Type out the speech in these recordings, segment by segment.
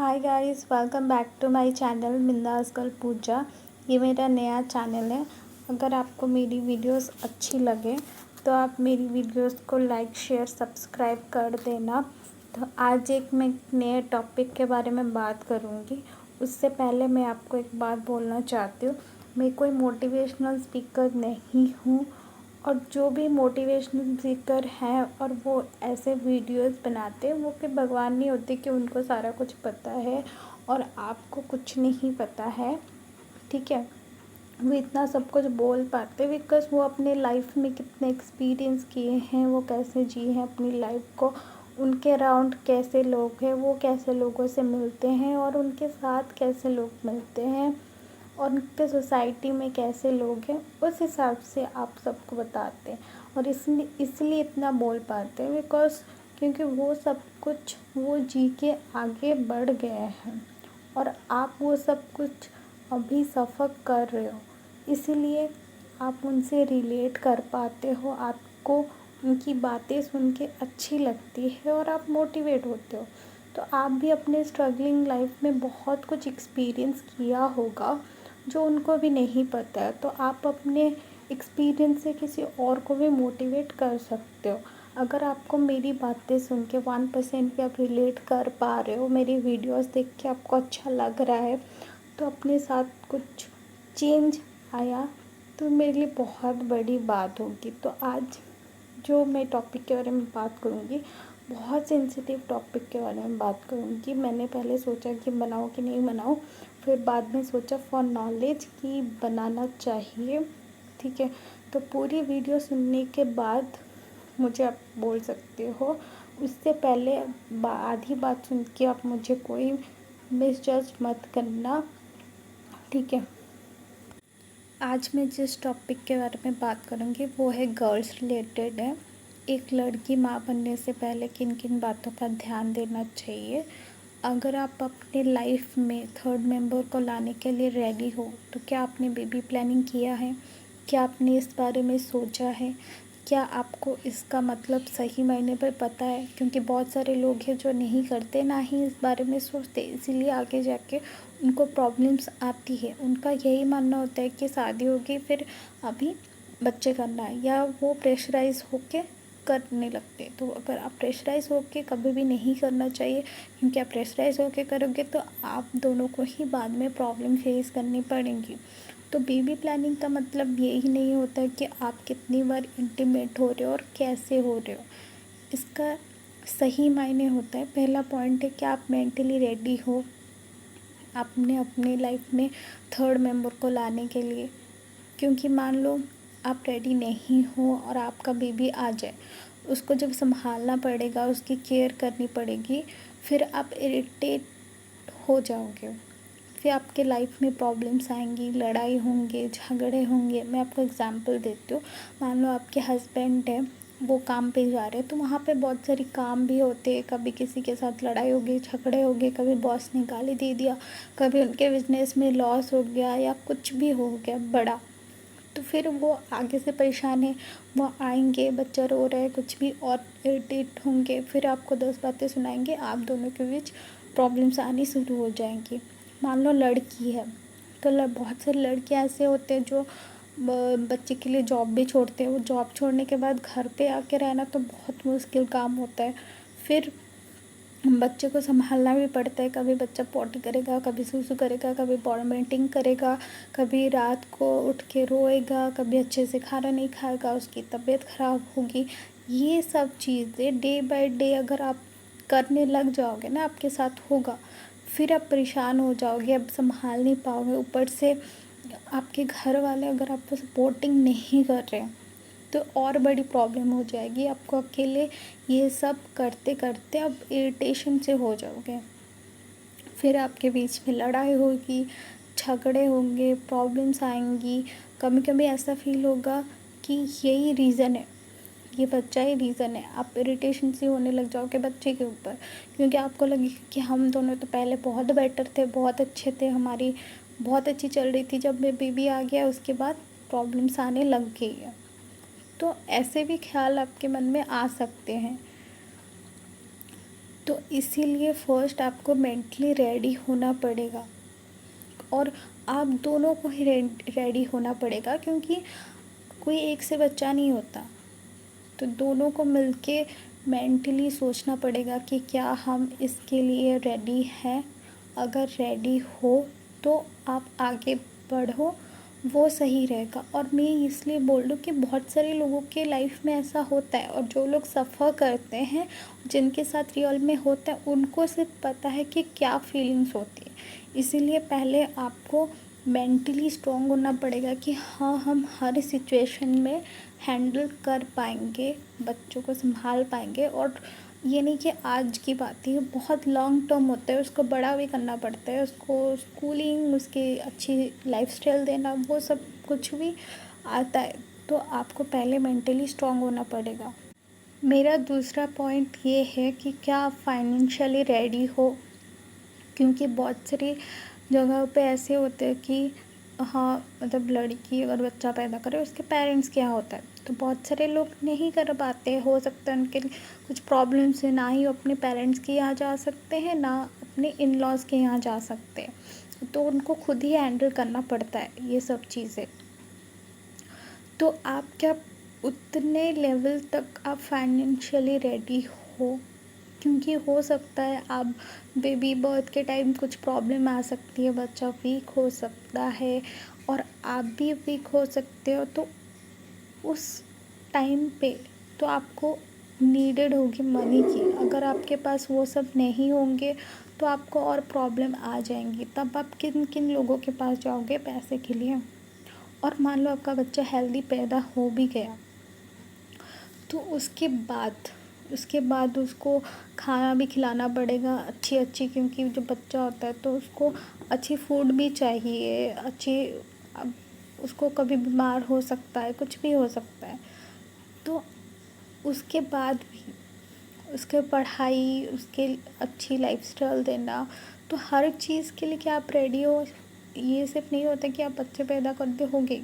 Hi guys, welcome back to my channel Bindaas girl Pooja. ये मेरा नया चैनल है। अगर आपको मेरी वीडियोस अच्छी लगे तो आप मेरी वीडियोस को लाइक शेयर सब्सक्राइब कर देना। तो आज मैं एक नए टॉपिक के बारे में बात करूँगी। उससे पहले मैं आपको एक बात बोलना चाहती हूँ। मैं कोई मोटिवेशनल स्पीकर नहीं हूँ, और जो भी मोटिवेशनल स्पीकर हैं और वो ऐसे वीडियोस बनाते हैं, वो कि भगवान नहीं होते कि उनको सारा कुछ पता है और आपको कुछ नहीं पता है। ठीक है, वो इतना सब कुछ बोल पाते बिकॉज़ वो अपने लाइफ में कितने एक्सपीरियंस किए हैं, वो कैसे जिए हैं अपनी लाइफ को, उनके अराउंड कैसे लोग हैं, वो कैसे लोगों से मिलते हैं और उनके साथ कैसे लोग मिलते हैं और उनके सोसाइटी में कैसे लोग हैं, उस हिसाब से आप सबको बताते हैं। और इसलिए इतना बोल पाते हैं बिकॉज़ क्योंकि वो सब कुछ वो जी के आगे बढ़ गए हैं और आप वो सब कुछ अभी सफ़र कर रहे हो, इसीलिए आप उनसे रिलेट कर पाते हो, आपको उनकी बातें सुन के अच्छी लगती है और आप मोटिवेट होते हो। तो आप भी अपने स्ट्रगलिंग लाइफ में बहुत कुछ एक्सपीरियंस किया होगा जो उनको भी नहीं पता है, तो आप अपने एक्सपीरियंस से किसी और को भी मोटिवेट कर सकते हो। अगर आपको मेरी बातें सुन के 1% भी आप रिलेट कर पा रहे हो, मेरी वीडियोस देख के आपको अच्छा लग रहा है, तो अपने साथ कुछ चेंज आया तो मेरे लिए बहुत बड़ी बात होगी। तो आज जो मैं टॉपिक के बारे में बात करूँगी, बहुत सेंसिटिव टॉपिक के बारे में बात करूँगी। मैंने पहले सोचा कि बनाऊँ कि नहीं बनाऊँ, फिर बाद में सोचा फॉर नॉलेज कि बनाना चाहिए। ठीक है, तो पूरी वीडियो सुनने के बाद मुझे आप बोल सकते हो। उससे पहले आधी बात सुन के आप मुझे कोई मिसजज मत करना। ठीक है, आज मैं जिस टॉपिक के बारे में बात करूँगी वो है गर्ल्स रिलेटेड है। एक लड़की माँ बनने से पहले किन किन बातों का ध्यान देना चाहिए। अगर आप अपने लाइफ में थर्ड मेंबर को लाने के लिए रेडी हो तो क्या आपने बेबी प्लानिंग किया है? क्या आपने इस बारे में सोचा है? क्या आपको इसका मतलब सही मायने पर पता है? क्योंकि बहुत सारे लोग हैं जो नहीं करते, ना ही इस बारे में सोचते, इसीलिए आगे जाके उनको प्रॉब्लम्स आती है। उनका यही मानना होता है कि शादी होगी फिर अभी बच्चे करना है, या वो प्रेशराइज होके करने लगते। तो अगर आप प्रेशराइज होके कभी भी नहीं करना चाहिए, क्योंकि आप प्रेशराइज होके करोगे तो आप दोनों को ही बाद में प्रॉब्लम फेस करनी पड़ेंगी। तो बेबी प्लानिंग का मतलब यही नहीं होता कि आप कितनी बार इंटीमेट हो रहे हो और कैसे हो रहे हो। इसका सही मायने होता है, पहला पॉइंट है कि आप मेंटली रेडी हो आपने अपनी लाइफ में थर्ड मेंबर को लाने के लिए। क्योंकि मान लो आप रेडी नहीं हो और आपका बेबी आ जाए, उसको जब संभालना पड़ेगा, उसकी केयर करनी पड़ेगी, फिर आप इरिटेट हो जाओगे, फिर आपके लाइफ में प्रॉब्लम्स आएंगी, लड़ाई होंगे, झगड़े होंगे। मैं आपको एग्जांपल देती हूँ। मान लो आपके हस्बैंड है, वो काम पे जा रहे हैं, तो वहाँ पे बहुत सारी काम भी होते हैं। कभी किसी के साथ लड़ाई हो गई, झगड़े हो गए, कभी बॉस ने गाली दे दिया, कभी उनके बिजनेस में लॉस हो गया, या कुछ भी हो गया बड़ा, तो फिर वो आगे से परेशान है। वो आएंगे, बच्चा रो रहा है, कुछ भी, और इरिटेट होंगे, फिर आपको 10 बातें सुनाएंगे, आप दोनों के बीच प्रॉब्लम्स आनी शुरू हो जाएंगी। मान लो लड़की है, तो बहुत सारे लड़के ऐसे होते हैं जो बच्चे के लिए जॉब भी छोड़ते हैं। वो जॉब छोड़ने के बाद घर पे आके रहना तो बहुत मुश्किल काम होता है। फिर बच्चे को संभालना भी पड़ता है। कभी बच्चा पॉटी करेगा, कभी सूसू करेगा, कभी वॉमिटिंग करेगा, कभी रात को उठ के रोएगा, कभी अच्छे से खाना नहीं खाएगा, उसकी तबीयत ख़राब होगी। ये सब चीज़ें डे बाय डे अगर आप करने लग जाओगे ना, आपके साथ होगा, फिर आप परेशान हो जाओगे, अब संभाल नहीं पाओगे। ऊपर से आपके घर वाले अगर आपको सपोर्टिंग नहीं कर रहे हैं तो और बड़ी प्रॉब्लम हो जाएगी। आपको अकेले ये सब करते करते अब इरिटेशन से हो जाओगे, फिर आपके बीच में लड़ाई होगी, झगड़े होंगे, प्रॉब्लम्स आएंगी। कभी कभी ऐसा फील होगा कि यही रीज़न है, ये बच्चा ही रीज़न है। आप इरिटेशन से होने लग जाओगे बच्चे के ऊपर, क्योंकि आपको लगेगा कि हम दोनों तो पहले बहुत बेटर थे, बहुत अच्छे थे, हमारी बहुत अच्छी चल रही थी, जब मैं बेबी आ गया उसके बाद प्रॉब्लम्स आने लग गई है। तो ऐसे भी ख्याल आपके मन में आ सकते हैं। तो इसीलिए फर्स्ट आपको मेंटली रेडी होना पड़ेगा, और आप दोनों को ही रेडी होना पड़ेगा, क्योंकि कोई एक से बच्चा नहीं होता। तो दोनों को मिलके मेंटली सोचना पड़ेगा कि क्या हम इसके लिए रेडी हैं। अगर रेडी हो तो आप आगे बढ़ो, वो सही रहेगा। और मैं इसलिए बोल रही हूँ कि बहुत सारे लोगों के लाइफ में ऐसा होता है, और जो लोग सफ़र करते हैं, जिनके साथ रियल में होता है, उनको सिर्फ पता है कि क्या फीलिंग्स होती है। इसीलिए पहले आपको मेंटली स्ट्रॉन्ग होना पड़ेगा कि हाँ, हम हर सिचुएशन में हैंडल कर पाएंगे, बच्चों को संभाल पाएंगे। और ये नहीं कि आज की बात है, बहुत लॉन्ग टर्म होता है, उसको बड़ा भी करना पड़ता है, उसको स्कूलिंग, उसकी अच्छी लाइफस्टाइल देना, वो सब कुछ भी आता है। तो आपको पहले मेंटली स्ट्रॉन्ग होना पड़ेगा। मेरा दूसरा पॉइंट ये है कि क्या आप फाइनेंशियली रेडी हो, क्योंकि बहुत सारी जगह पे ऐसे होते हैं कि हाँ, मतलब लड़की अगर बच्चा पैदा करे, उसके पेरेंट्स क्या होता है, तो बहुत सारे लोग नहीं कर पाते। हो सकता है उनके कुछ प्रॉब्लम्स है, ना ही वो अपने पेरेंट्स के यहाँ जा सकते हैं, ना अपने इन लॉज के यहाँ जा सकते हैं। तो उनको खुद ही हैंडल करना पड़ता है ये सब चीज़ें। तो आप क्या उतने लेवल तक आप फाइनेंशियली रेडी हो, क्योंकि हो सकता है आप बेबी बर्थ के टाइम कुछ प्रॉब्लम आ सकती है, बच्चा वीक हो सकता है, और आप भी वीक हो सकते हो। तो उस टाइम पे तो आपको नीडेड होगी मनी की। अगर आपके पास वो सब नहीं होंगे तो आपको और प्रॉब्लम आ जाएंगी। तब आप किन किन लोगों के पास जाओगे पैसे के लिए। और मान लो आपका बच्चा हेल्दी पैदा हो भी गया, तो उसके बाद उसको खाना भी खिलाना पड़ेगा अच्छी, क्योंकि जब बच्चा होता है तो उसको अच्छी फूड भी चाहिए, अब उसको कभी बीमार हो सकता है, कुछ भी हो सकता है। तो उसके बाद भी उसके पढ़ाई, उसके अच्छी लाइफस्टाइल देना, तो हर चीज़ के लिए क्या आप रेडी हो। ये सिर्फ नहीं होता कि आप बच्चे पैदा कर दे हो गई,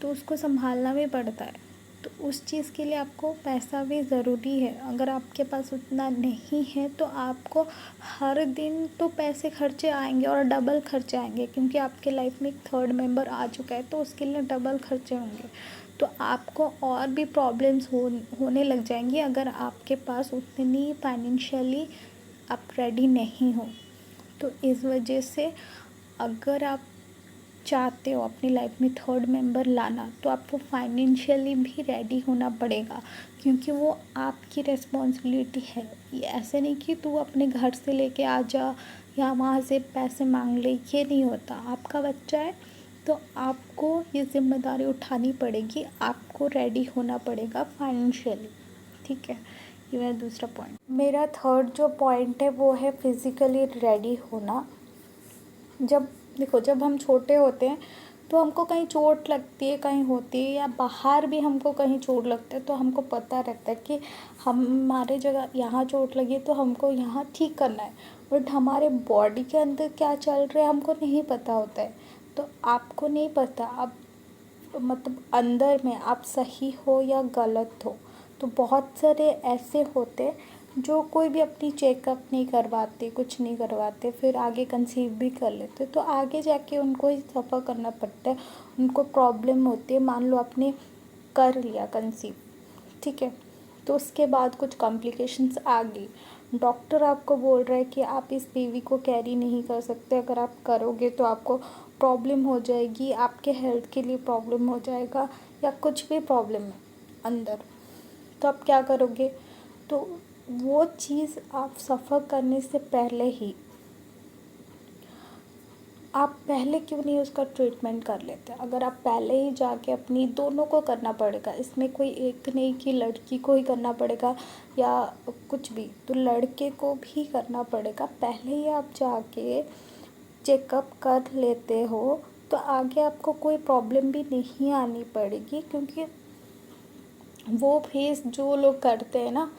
तो उसको संभालना भी पड़ता है। तो उस चीज़ के लिए आपको पैसा भी ज़रूरी है। अगर आपके पास उतना नहीं है तो आपको हर दिन तो पैसे खर्चे आएंगे, और डबल खर्चे आएंगे, क्योंकि आपके लाइफ में एक थर्ड मेंबर आ चुका है, तो उसके लिए डबल खर्चे होंगे। तो आपको और भी प्रॉब्लम्स होने लग जाएंगी अगर आपके पास उतनी फाइनेंशियली आप रेडी नहीं हो। तो इस वजह से अगर आप चाहते हो अपनी लाइफ में थर्ड मेंबर लाना, तो आपको फाइनेंशियली भी रेडी होना पड़ेगा, क्योंकि वो आपकी रिस्पॉन्सिबिलिटी है। ये ऐसे नहीं कि तू अपने घर से लेके आ जा या वहाँ से पैसे मांग ले, ये नहीं होता। आपका बच्चा है तो आपको ये जिम्मेदारी उठानी पड़ेगी, आपको रेडी होना पड़ेगा फाइनेंशियली। ठीक है, ये मेरा दूसरा पॉइंट। मेरा थर्ड जो पॉइंट है वो है फिज़िकली रेडी होना। जब हम छोटे होते हैं तो हमको कहीं चोट लगती है, कहीं होती है, या बाहर भी हमको कहीं चोट लगता है, तो हमको पता रहता है कि हमारे जगह यहाँ चोट लगी तो हमको यहाँ ठीक करना है। बट हमारे बॉडी के अंदर क्या चल रहा है हमको नहीं पता होता है। तो आपको नहीं पता आप मतलब अंदर में आप सही हो या गलत हो। तो बहुत सारे ऐसे होते जो कोई भी अपनी चेकअप नहीं करवाते, कुछ नहीं करवाते, फिर आगे कंसीव भी कर लेते, तो आगे जाके उनको ही सफ़र करना पड़ता है, उनको प्रॉब्लम होती है। मान लो आपने कर लिया कंसीव, ठीक है, तो उसके बाद कुछ कॉम्प्लिकेशंस आ गई, डॉक्टर आपको बोल रहा है कि आप इस बेबी को कैरी नहीं कर सकते, अगर आप करोगे तो आपको प्रॉब्लम हो जाएगी, आपके हेल्थ के लिए प्रॉब्लम हो जाएगा, या कुछ भी प्रॉब्लम है अंदर, तो आप क्या करोगे। तो वो चीज़ आप सफ़र करने से पहले ही आप पहले क्यों नहीं उसका ट्रीटमेंट कर लेते। अगर आप पहले ही जाके अपनी, दोनों को करना पड़ेगा, इसमें कोई एक नहीं कि लड़की को ही करना पड़ेगा या कुछ भी, तो लड़के को भी करना पड़ेगा। पहले ही आप जाके चेकअप कर लेते हो तो आगे आपको कोई प्रॉब्लम भी नहीं आनी पड़ेगी, क्योंकि वो फेस जो लोग करते हैं ना,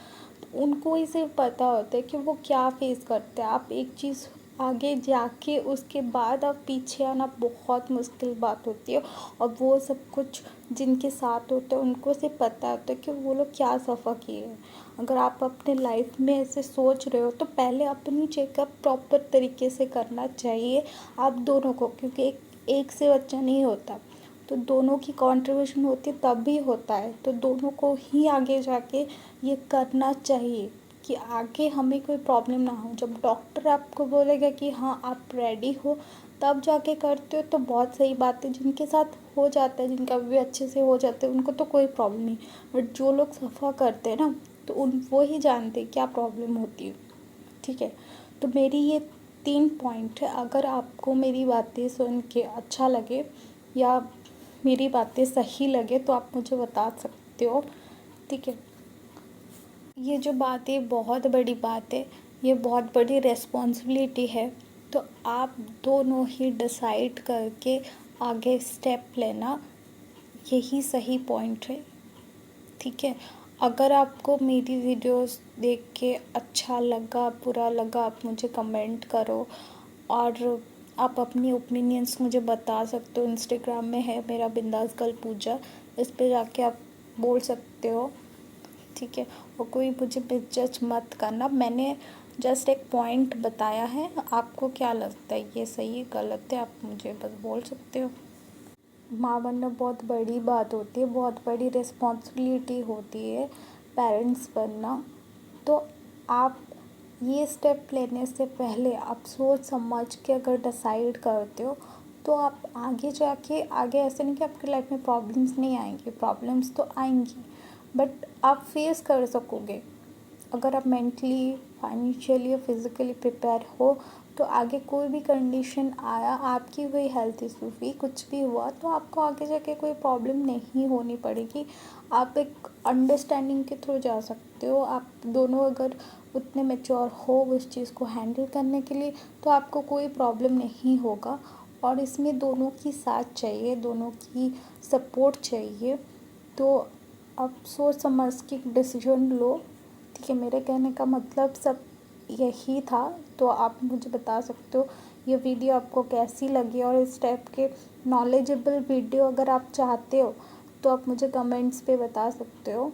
उनको ही सिर्फ पता होता है कि वो क्या फेस करते हैं। आप एक चीज़ आगे जाके उसके बाद अब पीछे आना बहुत मुश्किल बात होती है। और वो सब कुछ जिनके साथ होता है उनको सिर्फ पता होता है कि वो लोग क्या सफ़र किए हैं। अगर आप अपने लाइफ में ऐसे सोच रहे हो तो पहले अपनी चेकअप प्रॉपर तरीके से करना चाहिए आप दोनों को, क्योंकि एक से बच्चा नहीं होता, तो दोनों की कंट्रीब्यूशन होती है तब भी होता है। तो दोनों को ही आगे जाके ये करना चाहिए कि आगे हमें कोई प्रॉब्लम ना हो। जब डॉक्टर आपको बोलेगा कि हाँ आप रेडी हो तब जाके करते हो तो बहुत सही बात है। जिनके साथ हो जाता है, जिनका भी अच्छे से हो जाता है, उनको तो कोई प्रॉब्लम नहीं। बट जो लोग सफ़र करते हैं ना, तो वो ही जानते हैं क्या प्रॉब्लम होती है। ठीक है, तो मेरी ये 3 पॉइंट है। अगर आपको मेरी बातें सुन के अच्छा लगे या मेरी बातें सही लगे तो आप मुझे बता सकते हो। ठीक है, ये जो बात है बहुत बड़ी बात है, ये बहुत बड़ी रिस्पॉन्सिबिलिटी है। तो आप दोनों ही डिसाइड करके आगे स्टेप लेना, यही सही पॉइंट है। ठीक है, अगर आपको मेरी वीडियोस देख के अच्छा लगा बुरा लगा आप मुझे कमेंट करो। और आप अपनी ओपिनियंस मुझे बता सकते हो। इंस्टाग्राम में है मेरा बिंदास गर्ल पूजा, इस पे जाके आप बोल सकते हो। ठीक है, और कोई मुझे मिसजज मत करना, मैंने जस्ट एक पॉइंट बताया है। आपको क्या लगता है ये सही है गलत है, आप मुझे बस बोल सकते हो। माँ बनना बहुत बड़ी बात होती है, बहुत बड़ी रिस्पॉन्सिबिलिटी होती है पेरेंट्स बनना। तो आप ये स्टेप लेने से पहले आप सोच समझ के अगर डिसाइड करते हो तो आप आगे जाके आगे ऐसे नहीं कि आपकी लाइफ में प्रॉब्लम्स नहीं आएंगी, प्रॉब्लम्स तो आएंगी बट आप फेस कर सकोगे। अगर आप मेंटली फाइनेंशियली और फिज़िकली प्रिपेयर हो तो आगे कोई भी कंडीशन आया, आपकी हुई हेल्थ इशू हुई, कुछ भी हुआ तो आपको आगे जाके कोई प्रॉब्लम नहीं होनी पड़ेगी। आप एक अंडरस्टैंडिंग के थ्रू जा सकते हो। आप दोनों अगर उतने मैच्योर हो उस चीज़ को हैंडल करने के लिए तो आपको कोई प्रॉब्लम नहीं होगा। और इसमें दोनों की साथ चाहिए, दोनों की सपोर्ट चाहिए। तो आप सोच समझ के डिसीजन लो। ठीक है, मेरे कहने का मतलब सब यही था। तो आप मुझे बता सकते हो ये वीडियो आपको कैसी लगी, और इस टाइप के नॉलेजेबल वीडियो अगर आप चाहते हो तो आप मुझे कमेंट्स पे बता सकते हो।